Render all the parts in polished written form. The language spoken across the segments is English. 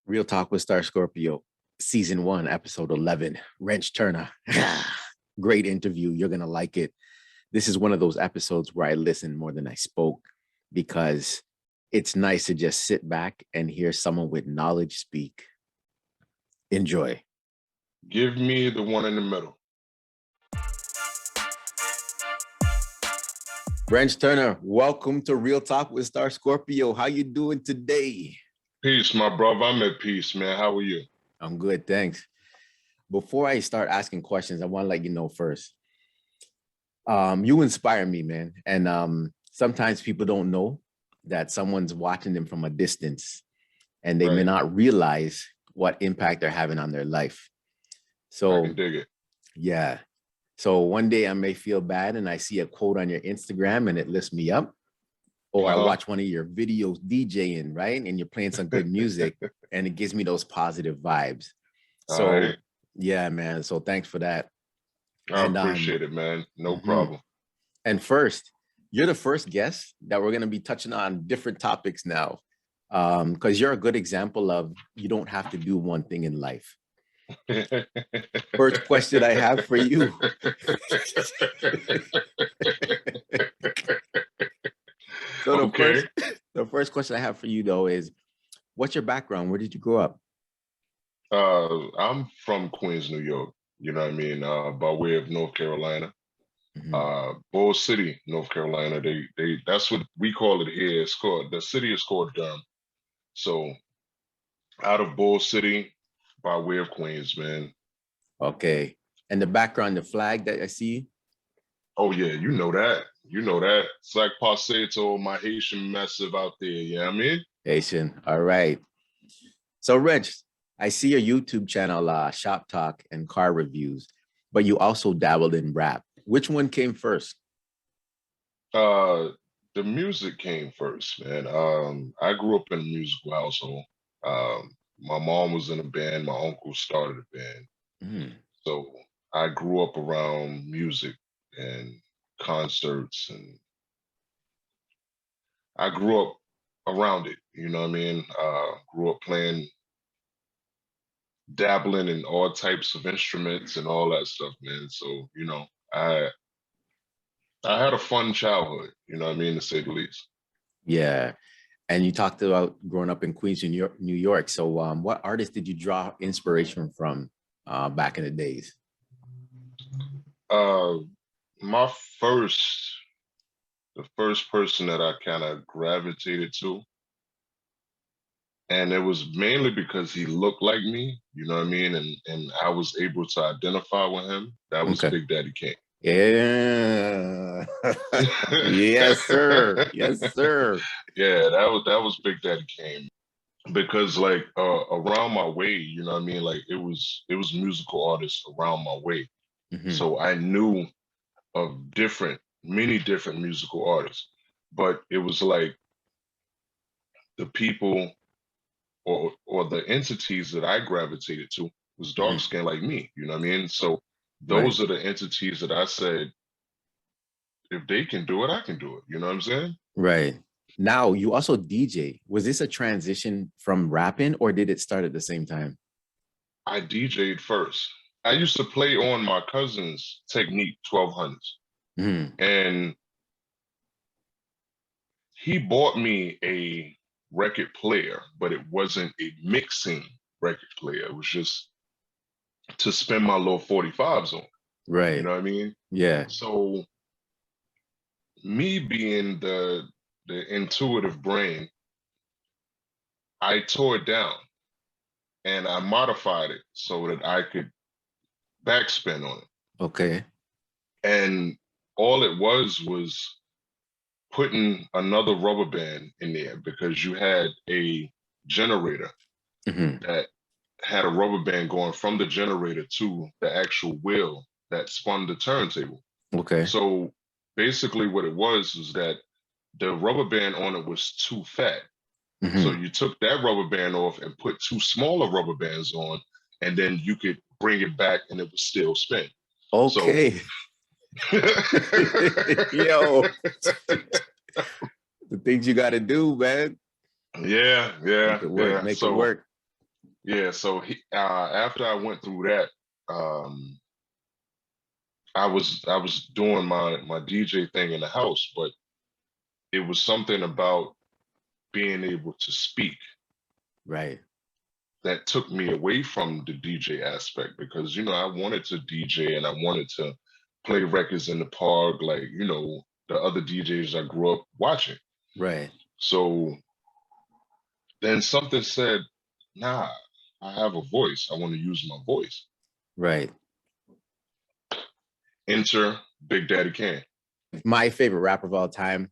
Real Talk with Star Scorpio, Season 1, Episode 11, Wrenchturna. Great interview. You're going to like it. This is one of those episodes where I listen more than I spoke because it's nice to just sit back and hear someone with knowledge speak. Enjoy. Give me the one in the middle. Wrenchturna, welcome to Real Talk with Star Scorpio. How you doing today? Peace, my brother. I'm at peace, man. How are you? I'm good, thanks. Before I start asking questions, I want to let you know first. You inspire me, man. And sometimes people don't know that someone's watching them from a distance and they may not realize what impact they're having on their life. So I can dig it. Yeah. So one day I may feel bad and I see a quote on your Instagram and it lifts me up. Or I watch one of your videos DJing, right? And you're playing some good music and it gives me those positive vibes. So yeah, man. So thanks for that. I appreciate it, man. No problem. And first, you're the first guest that we're going to be touching on different topics now. Because you're a good example of you don't have to do one thing in life. First question I have for you. So the first question I have for you though is, what's your background? Where did you grow up? I'm from Queens, New York. You know what I mean? By way of North Carolina. Bull City, North Carolina. They that's what we call it here. It's called, the city is called Durham. So out of Bull City, by way of Queens, man. Okay. And the background, the flag that I see? Oh yeah, you know that. You know that. It's like passe to all my Haitian massive out there, you know what I mean? Haitian, all right. So Rich, I see your YouTube channel, Shop Talk and car reviews, but you also dabbled in rap. Which one came first? The music came first, man. I grew up in a musical household. My mom was in a band. My uncle started a band. So I grew up around music and concerts, and I grew up around it. You know what I mean? Grew up dabbling in all types of instruments and all that stuff, man. So, you know, I had a fun childhood, you know what I mean, to say the least. Yeah. And you talked about growing up in Queens, New York. So what artists did you draw inspiration from back in the days? The first person that I kind of gravitated to, and it was mainly because he looked like me, you know what I mean? And I was able to identify with him. That was Big Daddy Kane. Yeah. Yes, sir. Yes, sir. Yeah, that was Big Daddy Kane. Because like around my way, you know what I mean? Like it was musical artists around my way. So I knew of many different musical artists, but it was like the people or the entities that I gravitated to was dark skinned like me, you know what I mean? So those are the entities that I said, if they can do it, I can do it. You know what I'm saying? Right. Now, you also DJ. Was this a transition from rapping or did it start at the same time? I DJ'd first. I used to play on my cousin's Technique 1200s. And he bought me a record player, but it wasn't a mixing record player. It was just to spin my little 45s on. Right. You know what I mean? Yeah. So me being the intuitive brain, I tore it down and I modified it so that I could backspin on it. Okay. And all it was putting another rubber band in there because you had a generator that had a rubber band going from the generator to the actual wheel that spun the turntable. Okay. So basically what it was that the rubber band on it was too fat. So you took that rubber band off and put two smaller rubber bands on, and then you could bring it back and it would still spin. Okay. So, yo, the things you got to do, man. Yeah. Make it work. Make it work. Yeah, so after I went through that, I was doing my DJ thing in the house, but it was something about being able to speak Right. that took me away from the DJ aspect, because I wanted to DJ and I wanted to play records in the park, like the other DJs I grew up watching. Right. So then something said, nah, I have a voice, I want to use my voice. Right. Enter Big Daddy Kane. My favorite rapper of all time.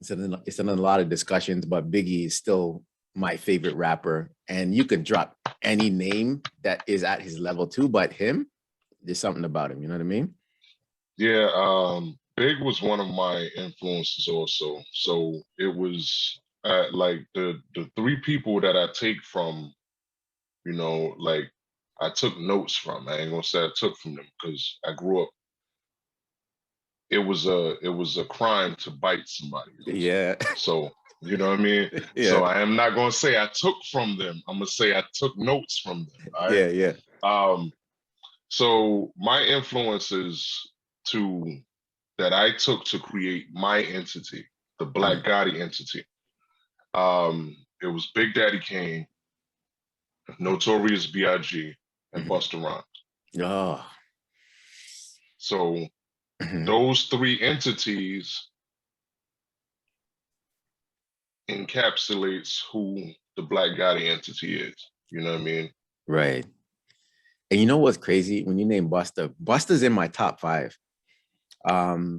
It's in a lot of discussions, but Biggie is still my favorite rapper. And you could drop any name that is at his level too, but him, there's something about him. You know what I mean? Yeah, Big was one of my influences also. So it was like the three people that I take from, like I took notes from. I ain't gonna say I took from them, because I grew up. It was a crime to bite somebody else. Yeah. So you know what I mean. Yeah. So I am not gonna say I took from them. I'm gonna say I took notes from them. All right? Yeah. Yeah. So my influences to that I took to create my entity, the Black Gotti entity. It was Big Daddy Kane, Notorious B.I.G., and Busta Rhymes. Oh. So those three entities encapsulates who the Black Gotti entity is. You know what I mean? Right. And you know what's crazy? When you name Busta's in my top 5.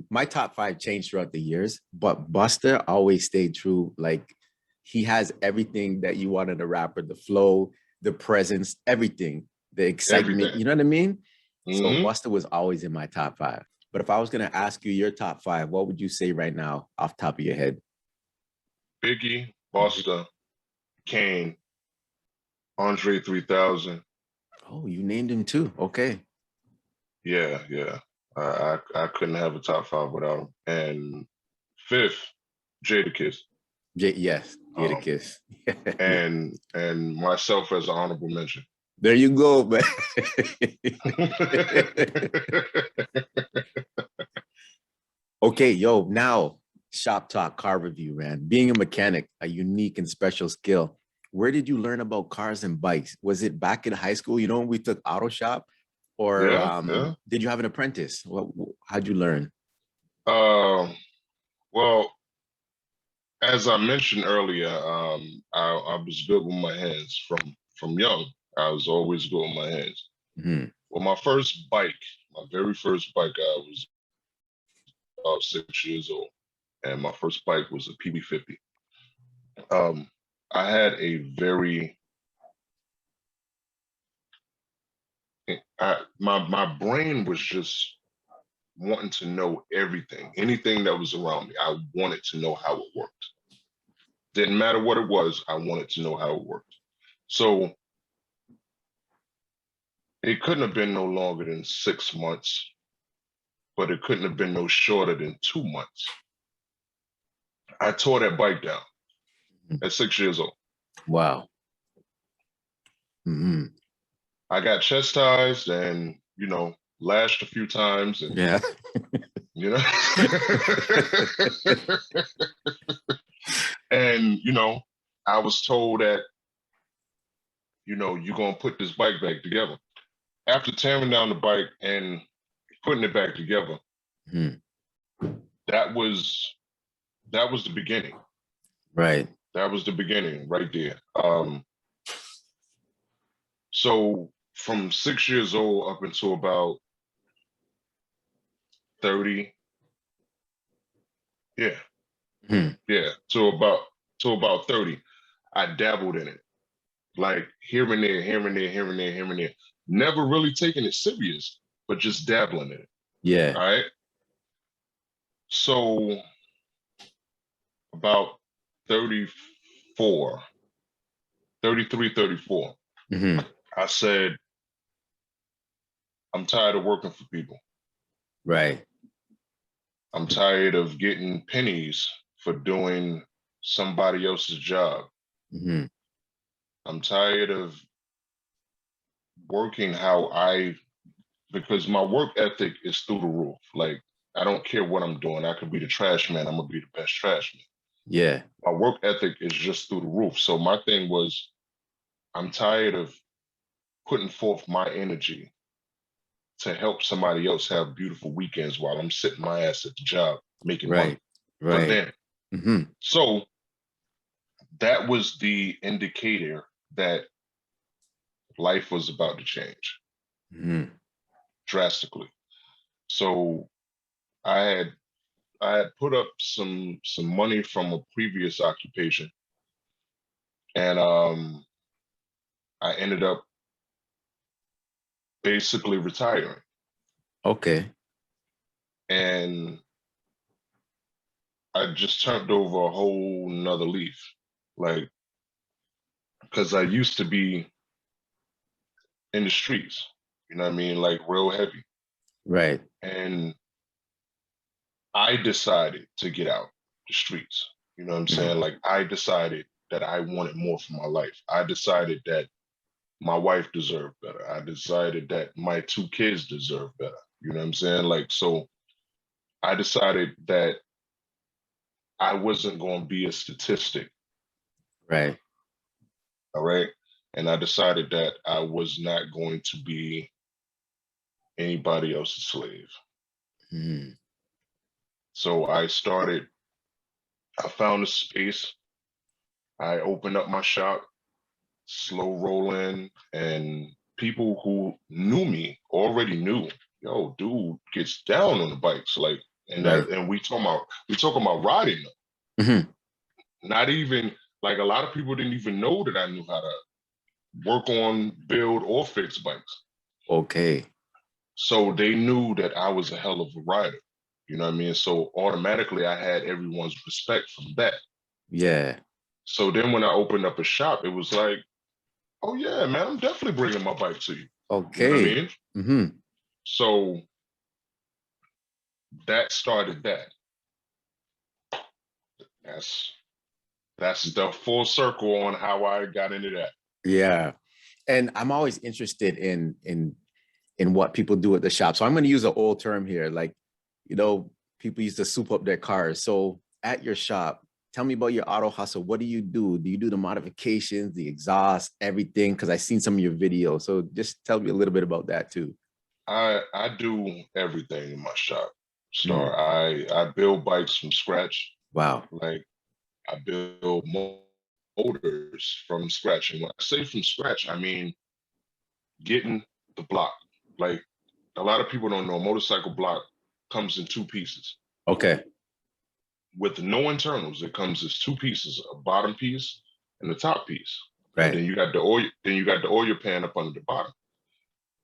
My top 5 changed throughout the years, but Busta always stayed true. Like, he has everything that you want in a rapper: the flow, the presence, everything, the excitement. Everything. You know what I mean? So Mm-hmm. Busta was always in my top 5. But if I was gonna ask you your top 5, what would you say right now, off the top of your head? Biggie, Busta, Kane, Andre 3000. Oh, you named him too. Okay. Yeah, yeah. I couldn't have a top 5 without him. And fifth, Jadakiss. Yes, Um, Kiss. and myself as an honorable mention. There you go, man. Okay, yo, now shop talk, car review, man. Being a mechanic, a unique and special skill. Where did you learn about cars and bikes? Was it back in high school? You know, we took auto shop, or Yeah. did you have an apprentice? How'd you learn? Well, as I mentioned earlier, I was good with my hands from young. I was always good with my hands. Mm-hmm. Well, my very first bike, I was about 6 years old, and my first bike was a PB50. I had a very my brain was just wanting to know everything, anything that was around me. I wanted to know how it worked. Didn't matter what it was, I wanted to know how it worked. So it couldn't have been no longer than 6 months, but it couldn't have been no shorter than 2 months. I tore that bike down at 6 years old. Wow. Mm-hmm. I got chastised and, lashed a few times, and Yeah. And, I was told that, you're going to put this bike back together. After tearing down the bike and putting it back together, that was the beginning. Right. That was the beginning right there. So from 6 years old up until about 30, yeah, to about 30, I dabbled in it, like here and there, here and there, here and there, here and there. Never really taking it serious, but just dabbling in it. Yeah. All right. So about 34, 33, 34, I said, I'm tired of working for people. Right. I'm tired of getting pennies for doing somebody else's job. I'm tired of working because my work ethic is through the roof. Like, I don't care what I'm doing. I could be the trash man. I'm gonna be the best trash man. Yeah. My work ethic is just through the roof. So my thing was, I'm tired of putting forth my energy to help somebody else have beautiful weekends while I'm sitting my ass at the job making money for them. So that was the indicator that life was about to change drastically. So I had put up some money from a previous occupation, and I ended up basically retiring. Okay. And I just turned over a whole nother leaf. Like, because I used to be in the streets, you know what I mean? Like, real heavy. Right. And I decided to get out the streets. You know what I'm saying? Like, I decided that I wanted more for my life. I decided that my wife deserved better. I decided that my 2 kids deserve better. You know what I'm saying? Like, so I decided that I wasn't going to be a statistic. Right. All right. And I decided that I was not going to be anybody else's slave. So I found a space. I opened up my shop, slow rolling, and people who knew me already knew, yo, dude gets down on the bikes. Like, and we talking about riding them. Not even, like, a lot of people didn't even know that I knew how to work on, build, or fix bikes. Okay. So they knew that I was a hell of a rider. You know what I mean? So automatically I had everyone's respect from that. Yeah. So then when I opened up a shop, it was like, oh yeah, man, I'm definitely bringing my bike to you. Okay. You know what I mean? So that started that. That's the full circle on how I got into that. Yeah. And I'm always interested in what people do at the shop. So I'm going to use an old term here. Like, you know, people used to soup up their cars. So at your shop, tell me about your auto hustle. What do you do? Do you do the modifications, the exhaust, everything? Because I've seen some of your videos. So just tell me a little bit about that too. I do everything in my shop. Star. I build bikes from scratch. Wow. Like, I build motors from scratch. And when I say from scratch, I mean getting the block. Like, a lot of people don't know, a motorcycle block comes in 2 pieces. Okay. With no internals, it comes as 2 pieces, a bottom piece and the top piece. Right. And then you got the oil pan up under the bottom.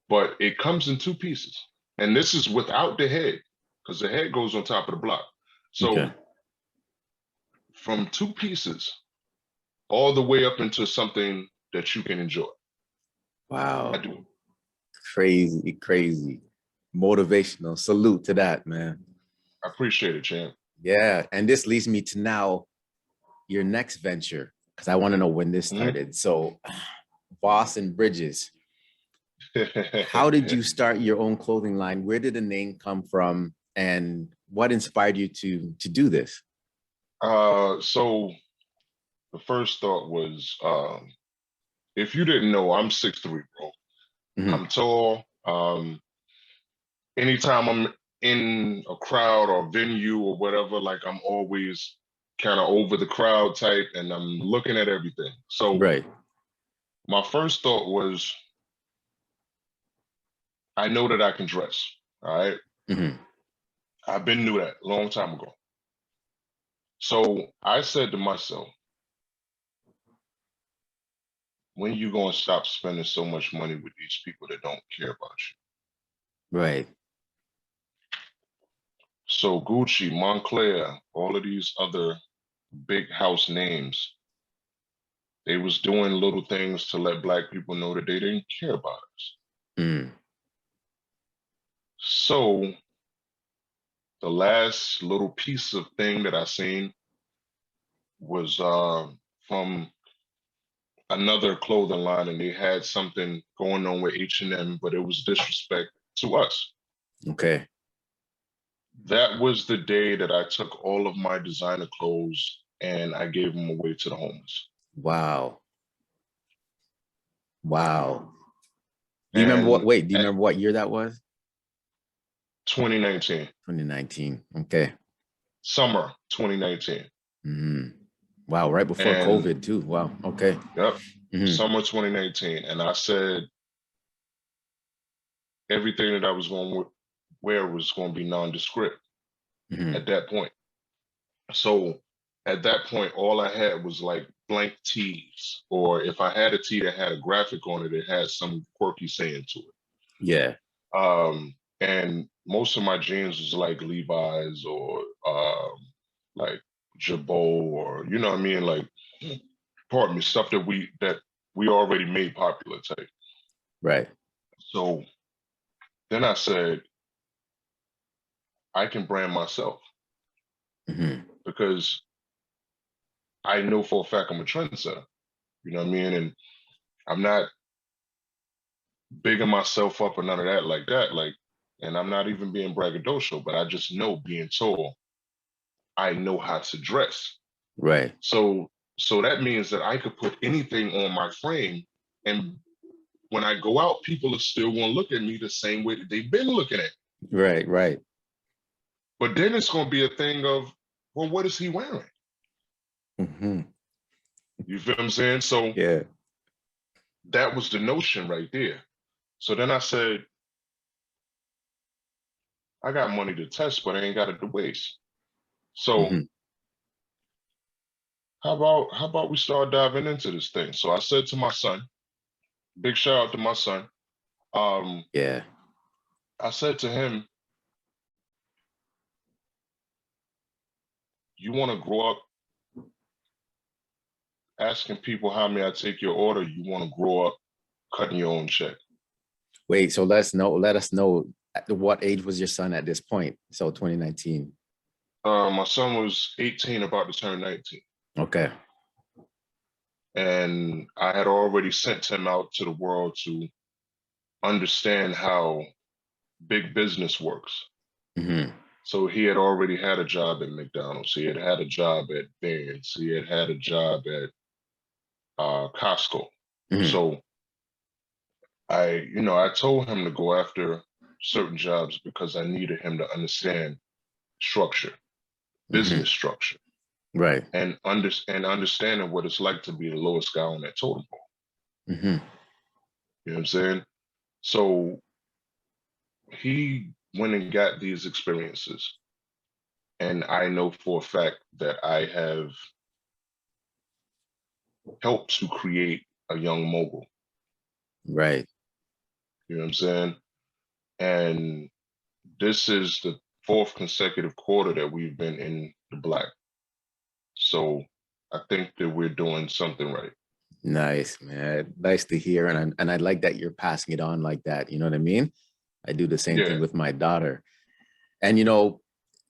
But it comes in 2 pieces. And this is without the head, because the head goes on top of the block. So from 2 pieces all the way up into something that you can enjoy. Wow. I do. Crazy, crazy. Motivational. Salute to that, man. I appreciate it, champ. Yeah. And this leads me to now your next venture, because I want to know when this started. So Voss and Bridges. How did you start your own clothing line? Where did the name come from? And what inspired you to do this? So the first thought was, if you didn't know, I'm 6'3", bro. I'm tall. Anytime I'm in a crowd or venue or whatever, like, I'm always kind of over the crowd type, and I'm looking at everything. So my first thought was, I know that I can dress. All right. I've been knew that a long time ago. So I said to myself, when you gonna stop spending so much money with these people that don't care about you? Right. So Gucci, Montclair, all of these other big house names, they was doing little things to let Black people know that they didn't care about us. So the last little piece of thing that I seen was from another clothing line, and they had something going on with H&M, but it was disrespect to us. Okay. That was the day that I took all of my designer clothes and I gave them away to the homeless. Wow. Wow. Do you remember And do you remember what year that was? 2019. 2019. Okay. Summer 2019. Mm-hmm. Wow, right before And COVID too. Wow. Okay. yep. Mm-hmm. Summer 2019. And I said everything that I was going to wear was going to be nondescript at that point. So at that point, all I had was like blank tees, or if I had a tee that had a graphic on it, it had some quirky saying to it. Yeah. And most of my jeans was like Levi's or like Jabot, or you know what I mean, like, pardon me, stuff that we already made popular type. Right. So then I said, I can brand myself, because I know for a fact I'm a trendsetter. You know what I mean? And I'm not bigging myself up or none of that like that. Like, and I'm not even being braggadocious, but I just know, being told, I know how to dress. Right. So that means that I could put anything on my frame, and when I go out, people are still going to look at me the same way that they've been looking at me. Right. Right. But then it's going to be a thing of, well, what is he wearing? You feel what I'm saying? So yeah, that was the notion right there. So then I said, I got money to test, but I ain't got it to waste. So how about we start diving into this thing? So I said to my son, big shout out to my son. Yeah. I said to him, you want to grow up asking people how may I take your order? You want to grow up cutting your own check? Wait, so let us know at what age was your son at this point? So 2019. My son was 18, about to turn 19. Okay. And I had already sent him out to the world to understand how big business works. So he had already had a job at McDonald's. He had had a job at Vans. He had had a job at Costco. So I told him to go after certain jobs because I needed him to understand structure, business structure, right, and understanding what it's like to be the lowest guy on that totem pole. You know what I'm saying? So he went and got these experiences, and I know for a fact that I have helped to create a young mogul. right. You know what I'm saying? And this is the 4th consecutive quarter that we've been in the black. So I think that we're doing something right. Nice, man. Nice to hear. And I like that you're passing it on like that. You know what I mean? I do the same thing with my daughter. And,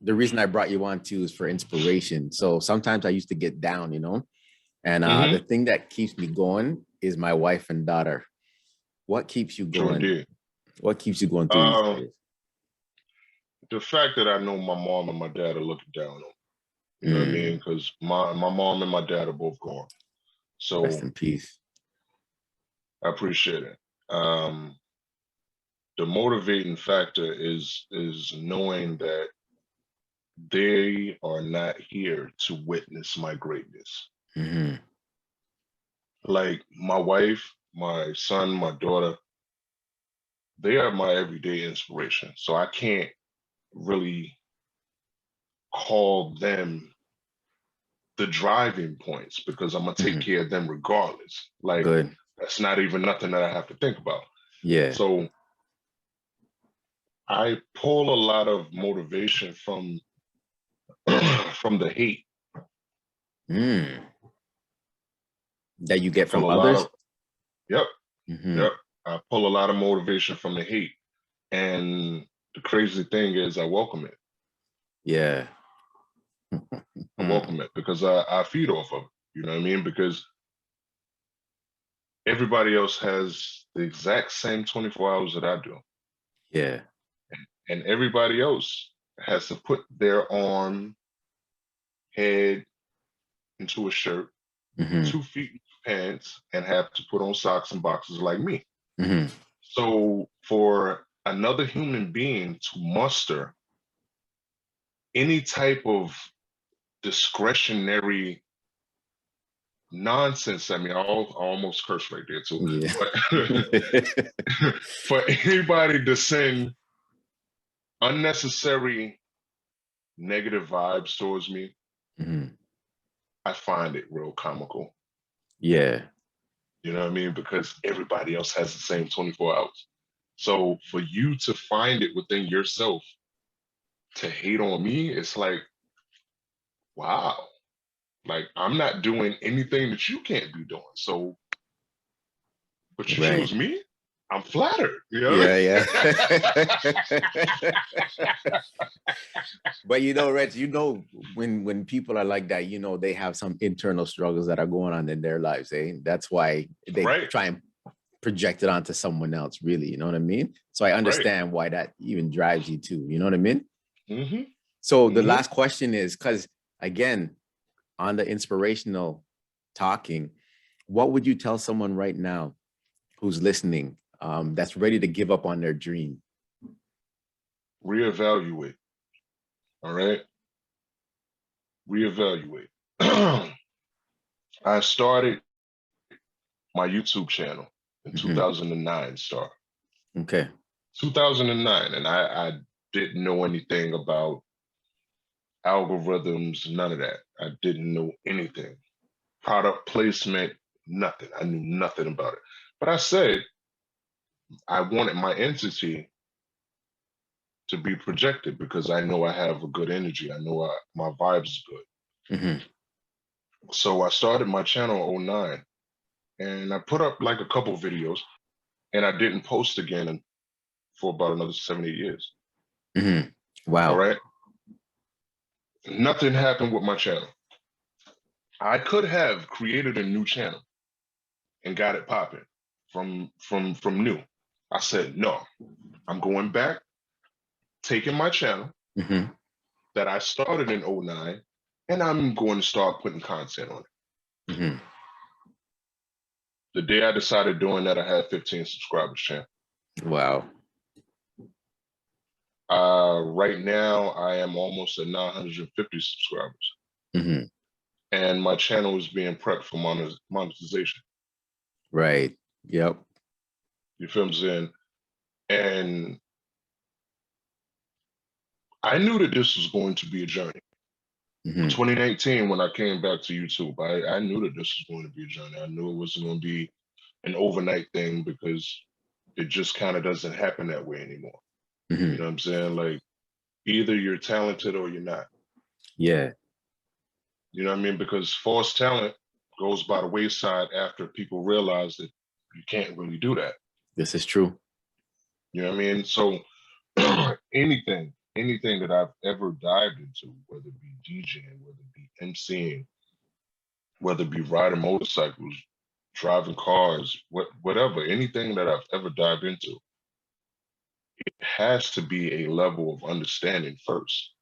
the reason I brought you on too is for inspiration. So sometimes I used to get down, and the thing that keeps me going is my wife and daughter. What keeps you going? True. What keeps you going through these days? The fact that I know my mom and my dad are looking down on me. You know what I mean? Because my mom and my dad are both gone. So rest in peace. I appreciate it. The motivating factor is knowing that they are not here to witness my greatness. Like my wife, my son, my daughter, they are my everyday inspiration. So I can't really call them the driving points because I'm gonna take care of them regardless. Like that's not even nothing that I have to think about. Yeah. So I pull a lot of motivation from the hate that you get from others. Yep. I pull a lot of motivation from the hate, and the crazy thing is, I welcome it. Yeah. I welcome it because I feed off of it. You know what I mean? Because everybody else has the exact same 24 hours that I do. Yeah. And everybody else has to put their arm, head into a shirt, 2 feet into pants, and have to put on socks and boxes like me. So for another human being to muster any type of discretionary nonsense, I mean, I almost cursed right there too. Yeah. But for anybody to send unnecessary negative vibes towards me, I find it real comical. Yeah. You know what I mean? Because everybody else has the same 24 hours. So for you to find it within yourself to hate on me, it's like, wow. Like, I'm not doing anything that you can't be doing. So, but you Right. choose me? I'm flattered. You know? Yeah, But Rich, when people are like that, they have some internal struggles that are going on in their lives. That's why they try and project it onto someone else, really. You know what I mean? So I understand why that even drives you too. You know what I mean? So the last question is, because again, on the inspirational talking, what would you tell someone right now who's listening, that's ready to give up on their dream? Reevaluate. All right. Reevaluate. I started my YouTube channel in 2009, start. Okay. 2009, and I didn't know anything about algorithms, none of that. I didn't know anything. Product placement, nothing. I knew nothing about it. But I said I wanted my entity to be projected because I know I have a good energy. I know my vibes is good. So I started my channel in 2009, and I put up like a couple videos, and I didn't post again for about another 7, 8 years. Wow. All right. Nothing happened with my channel. I could have created a new channel and got it popping from new. I said, no, I'm going back, taking my channel that I started in 2009, and I'm going to start putting content on it. The day I decided doing that, I had 15 subscribers, champ. Wow. Right now, I am almost at 950 subscribers. And my channel is being prepped for monetization. Right. Yep. You feel what I'm saying? And I knew that this was going to be a journey. 2019, when I came back to YouTube, I knew that this was going to be a journey. I knew it wasn't going to be an overnight thing because it just kind of doesn't happen that way anymore. You know what I'm saying? Like, either you're talented or you're not. Yeah. You know what I mean? Because false talent goes by the wayside after people realize that you can't really do that. This is true. You know what I mean? So anything that I've ever dived into, whether it be DJing, whether it be MCing, whether it be riding motorcycles, driving cars, whatever, anything that I've ever dived into, it has to be a level of understanding first.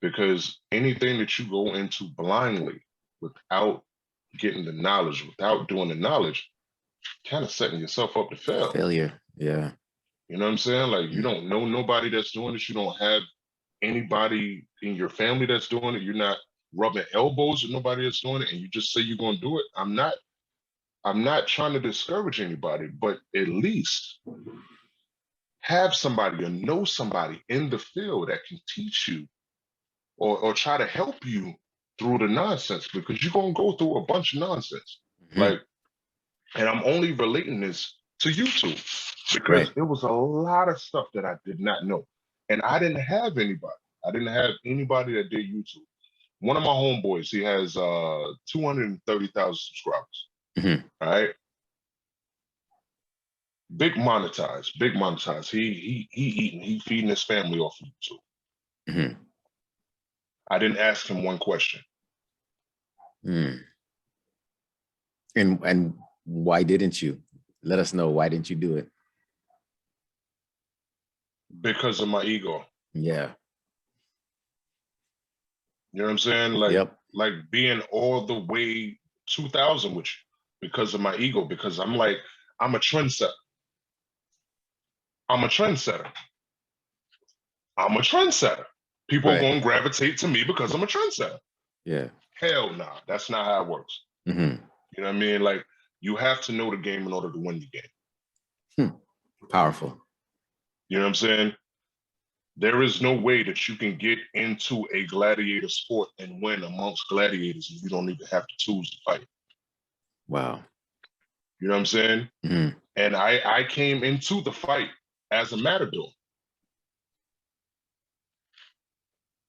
Because anything that you go into blindly without getting the knowledge, without doing the knowledge, kind of setting yourself up to fail. Failure. Yeah. You know what I'm saying? Like, you don't know nobody that's doing this. You don't have anybody in your family that's doing it. You're not rubbing elbows with nobody that's doing it, and you just say you're going to do it. I'm not trying to discourage anybody, but at least have somebody or know somebody in the field that can teach you or try to help you through the nonsense, because you're going to go through a bunch of nonsense. Like, and I'm only relating this to YouTube because there was a lot of stuff that I did not know. And I didn't have anybody. I didn't have anybody that did YouTube. One of my homeboys, he has 230,000 subscribers. All right. Big monetized. He eating, he feeding his family off of YouTube. I didn't ask him one question. And Why didn't you? Let us know. Why didn't you do it? Because of my ego. Yeah. You know what I'm saying? Like being all the way 2000 with you because of my ego, because I'm like, I'm a trendsetter. I'm a trendsetter. I'm a trendsetter. People are Right. going to gravitate to me because I'm a trendsetter. Yeah. Hell nah, that's not how it works. Mm-hmm. You know what I mean? Like, you have to know the game in order to win the game. Powerful. You know what I'm saying? There is no way that you can get into a gladiator sport and win amongst gladiators if you don't even have the tools to fight. Wow. You know what I'm saying? Mm-hmm. And I came into the fight as a matador,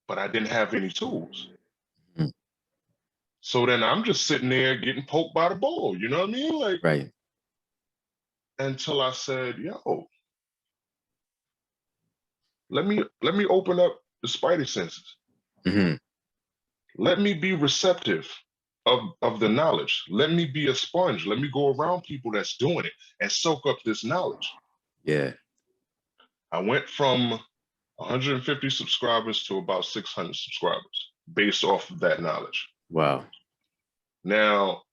but I didn't have any tools. Mm-hmm. So then I'm just sitting there getting poked by the ball. You know what I mean? Like, right. Until I said, yo, let me open up the spidey senses. Mm-hmm. Let me be receptive of the knowledge. Let me be a sponge. Let me go around people that's doing it and soak up this knowledge. Yeah. I went from 150 subscribers to about 600 subscribers based off of that knowledge. Wow. Now,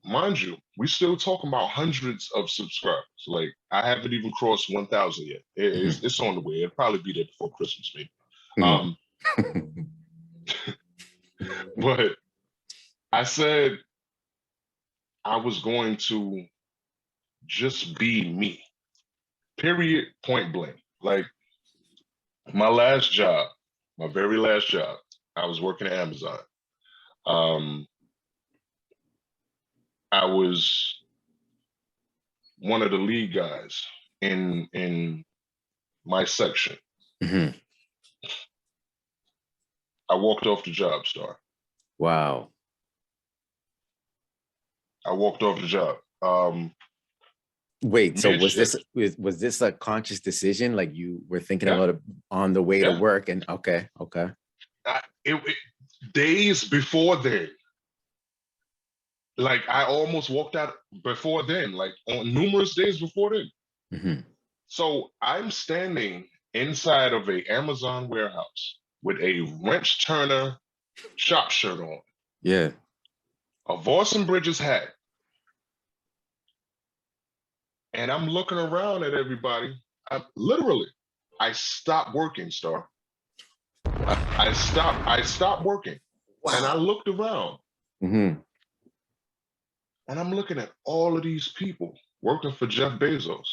mind you, we still talking about hundreds of subscribers. Like, I haven't even crossed 1,000 yet. It's on the way. It'll probably be there before Christmas, maybe. Mm-hmm. But I said I was going to just be me. Period. Point blank. Like, my last job, my very last job, I was working at Amazon. I was one of the lead guys in my section. Mm-hmm. I walked off the job, Star. Wow. I walked off the job. Wait, so was this a conscious decision? Like you were thinking Yeah. about it on the way to work? And okay. Days before then, like I almost walked out before then, like on numerous days before then. Mm-hmm. So I'm standing inside of a Amazon warehouse with a Wrenchturna shop shirt on. Yeah. A Voss and Bridges hat. And I'm looking around at everybody. I stopped working, Star. I stopped working. Wow. And I looked around. Mm-hmm. And I'm looking at all of these people working for Jeff Bezos.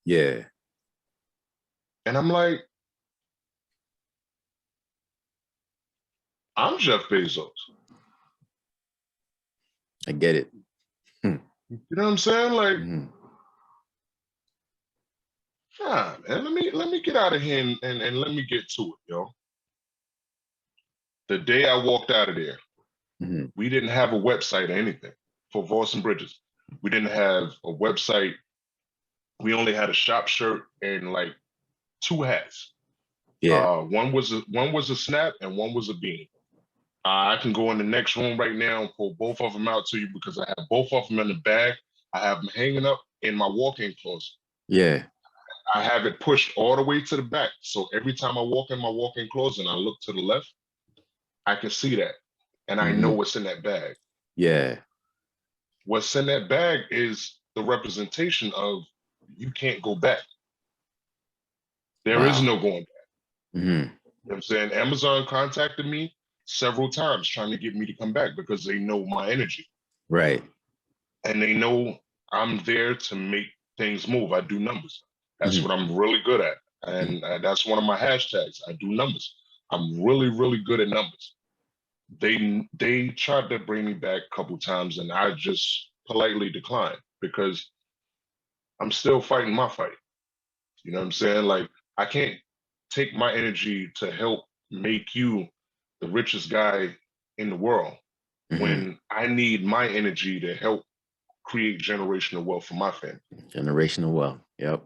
Yeah. And I'm like, I'm Jeff Bezos. I get it. You know what I'm saying? Like, nah, man, let me get out of here and let me get to it, yo. The day I walked out of there, we didn't have a website or anything for Voss and Bridges. We didn't have a website. We only had a shop shirt and like 2 hats. Yeah. One was a snap and one was a beanie. I can go in the next room right now and pull both of them out to you because I have both of them in the bag. I have them hanging up in my walk-in closet. Yeah. I have it pushed all the way to the back. So every time I walk in my walk-in closet and I look to the left, I can see that. And I know what's in that bag. Yeah. What's in that bag is the representation of you can't go back. There is no going back. You know what I'm saying? Amazon contacted me several times trying to get me to come back because they know my energy. Right. And they know I'm there to make things move. I do numbers. That's what I'm really good at. And that's one of my hashtags. I do numbers. I'm really, really good at numbers. They tried to bring me back a couple times and I just politely declined because I'm still fighting my fight. You know what I'm saying? Like, I can't take my energy to help make you the richest guy in the world when I need my energy to help create generational wealth for my family. Generational wealth. Yep.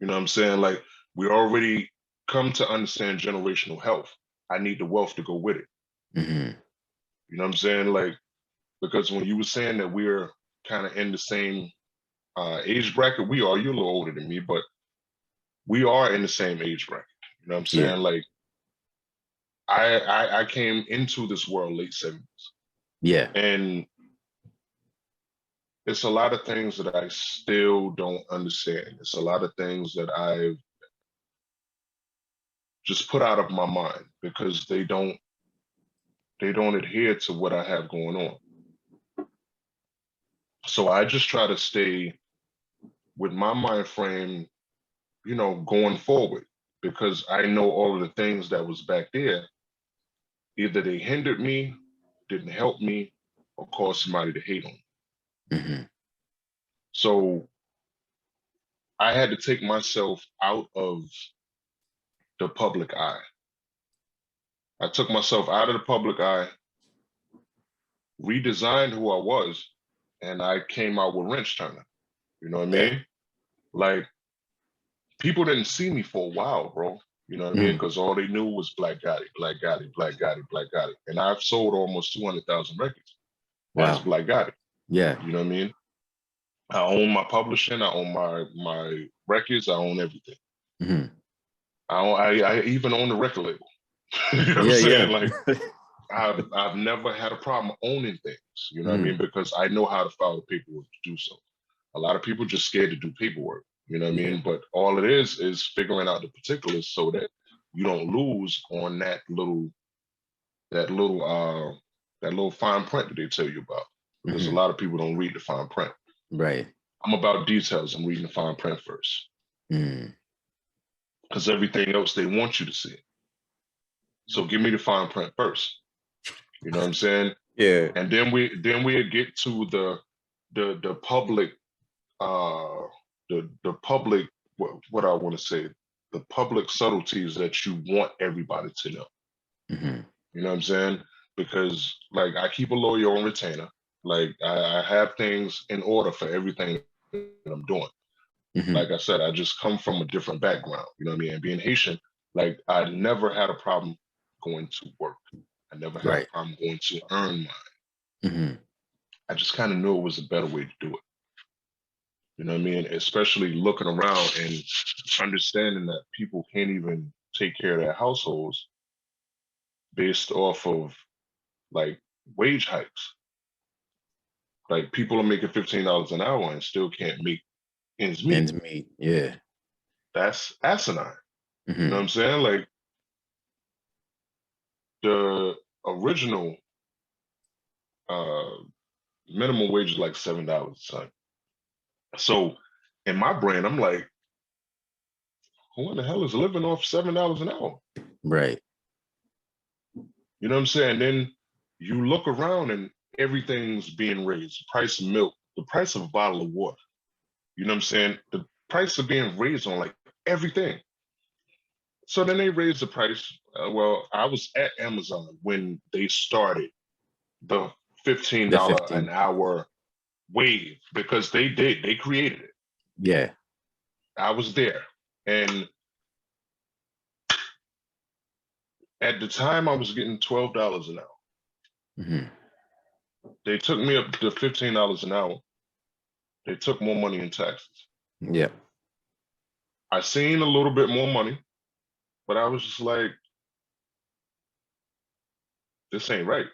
You know what I'm saying? Like, we already come to understand generational health. I need the wealth to go with it. You know what I'm saying? Like, because when you were saying that we're kind of in the same age bracket. We are. You're a little older than me, but we are in the same age bracket. You know what I'm saying? Yeah. Like I came into this world late 70s, Yeah. and it's a lot of things that I still don't understand. It's a lot of things that I've just put out of my mind because they don't adhere to what I have going on. So I just try to stay with my mind frame, going forward, because I know all of the things that was back there, either they hindered me, didn't help me, or caused somebody to hate on me. Mm-hmm. So I had to take myself out of the public eye. I took myself out of the public eye, redesigned who I was, and I came out with Wrenchturna. You know what I Yeah. mean? Like, people didn't see me for a while, bro. You know what I mean? Because all they knew was Black Gotti, Black Gotti, Black Gotti, Black Gotti. And I've sold almost 200,000 records as Wow. Black Gotti. Yeah. You know what I mean? I own my publishing, I own my records, I own everything. Mm-hmm. I even own the record label. You know what I'm saying? Like, I've never had a problem owning things, you know what I mean? Because I know how to file the paperwork to do so. A lot of people just scared to do paperwork, you know what I mean? But all it is figuring out the particulars so that you don't lose on that little fine print that they tell you about. Because a lot of people don't read the fine print. Right. I'm about details. I'm reading the fine print first. Because everything else they want you to see. So give me the fine print first. You know what I'm saying? Yeah. And then we get to the public the public, what I want to say, the public subtleties that you want everybody to know. You know what I'm saying? Because like I keep a lawyer on retainer. Like I have things in order for everything that I'm doing. Like I said, I just come from a different background. You know what I mean? And being Haitian, like I never had a problem going to work. I never had a problem going to earn mine. I just kind of knew it was a better way to do it. You know what I mean? Especially looking around and understanding that people can't even take care of their households based off of like wage hikes. Like people are making $15 an hour and still can't make ends meet. Ends meet, yeah. That's asinine. You know what I'm saying? Like the original minimum wage is like $7, son. So in my brain, I'm like, who in the hell is living off $7 an hour? Right. You know what I'm saying? Then you look around and everything's being raised. The price of milk, the price of a bottle of water. You know what I'm saying? The price of being raised on like everything. So then they raised the price. Well, I was at Amazon when they started the $15 an hour wave because they created it. Yeah. I was there. And at the time I was getting $12 an hour. They took me up to $15 an hour. They took more money in taxes. Yeah. I seen a little bit more money, but I was just like, this ain't right.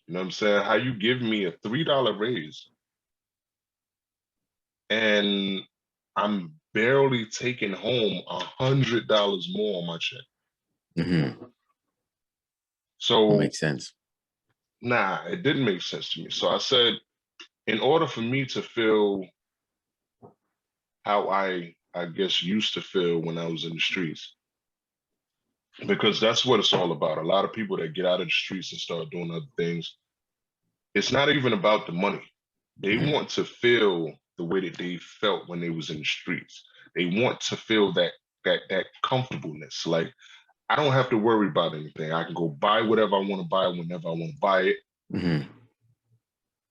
You know what I'm saying? How you give me a $3 raise and I'm barely taking home $100 more on my check. So that makes sense. Nah, it didn't make sense to me. So I said, in order for me to feel how I guess used to feel when I was in the streets, because that's what it's all about. A lot of people that get out of the streets and start doing other things, it's not even about the money. They want to feel the way that they felt when they was in the streets. They want to feel that comfortableness. Like, I don't have to worry about anything. I can go buy whatever I want to buy whenever I want to buy it.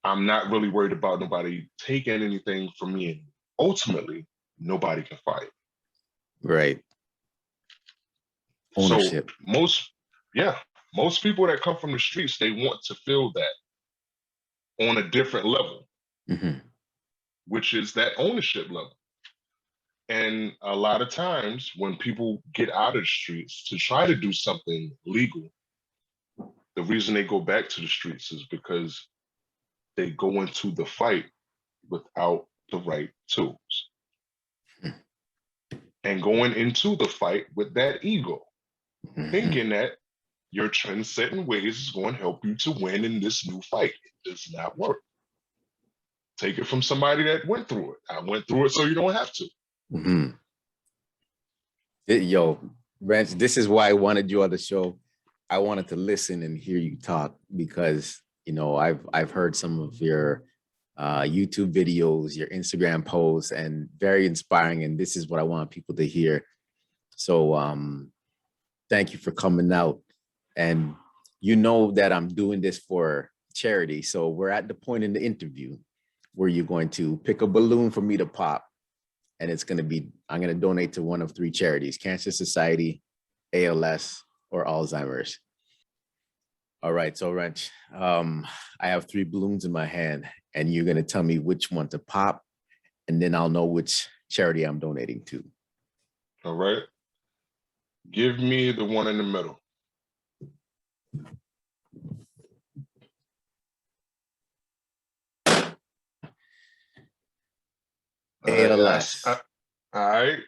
I'm not really worried about nobody taking anything from me. And ultimately, nobody can fight. Right. Ownership. So most people that come from the streets, they want to feel that on a different level. which is that ownership level. And a lot of times when people get out of the streets to try to do something legal, the reason they go back to the streets is because they go into the fight without the right tools. And going into the fight with that ego, thinking that your trend-setting ways is going to help you to win in this new fight. It does not work. Take it from somebody that went through it. I went through it so you don't have to. Yo, Wrench, this is why I wanted you on the show. I wanted to listen and hear you talk because, you know, I've heard some of your YouTube videos, your Instagram posts, and very inspiring. And this is what I want people to hear. So thank you for coming out. And you know that I'm doing this for charity. So we're at the point in the interview where you're going to pick a balloon for me to pop. And it's going to be, I'm going to donate to one of 3 charities: Cancer Society, ALS, or Alzheimer's. All right. So Wrench, I have 3 balloons in my hand and you're going to tell me which one to pop. And then I'll know which charity I'm donating to. All right. Give me the one in the middle. ALS. All right.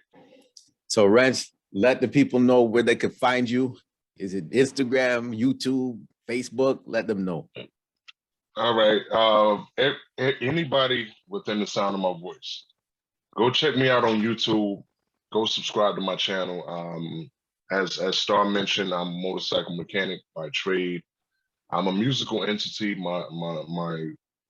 So Wrench, let the people know where they could find you. Is it Instagram, YouTube, Facebook? Let them know. All right. Anybody within the sound of my voice, go check me out on YouTube. Go subscribe to my channel. As Star mentioned, I'm a motorcycle mechanic by trade. I'm a musical entity. My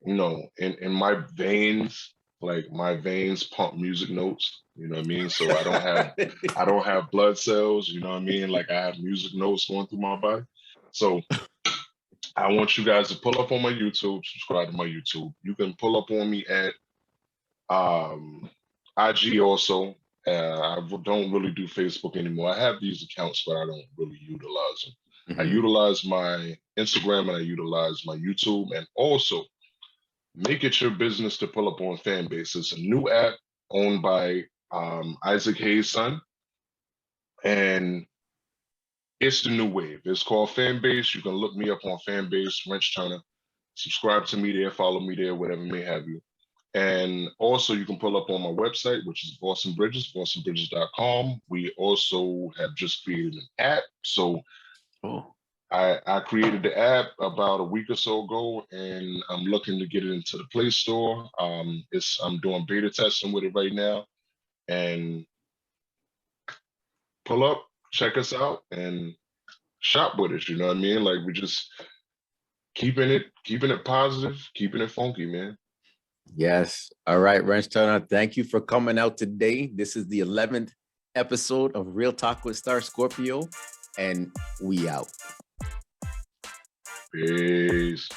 you know, in my veins, like my veins pump music notes. You know what I mean? So I don't have blood cells. You know what I mean? Like I have music notes going through my body. So I want you guys to pull up on my YouTube, subscribe to my YouTube. You can pull up on me at IG also. I don't really do Facebook anymore. I have these accounts, but I don't really utilize them. I utilize my Instagram and I utilize my YouTube, and also make it your business to pull up on Fanbase. It's a new app owned by Isaac Hayes' son, and it's the new wave. It's called Fanbase. You can look me up on Fanbase, Wrenchturna. Subscribe to me there, follow me there, whatever may have you. And also you can pull up on my website, which is Boston Bridges, bostonbridges.com. We also have just created an app. So I created the app about a week or so ago, and I'm looking to get it into the Play Store. I'm doing beta testing with it right now. And pull up, check us out, and shop with us. You know what I mean? Like, we're just keeping it positive, keeping it funky, man. Yes. All right, Wrenchturna, thank you for coming out today. This is the 11th episode of Real Talk with Star Scorpio, and we out. Peace.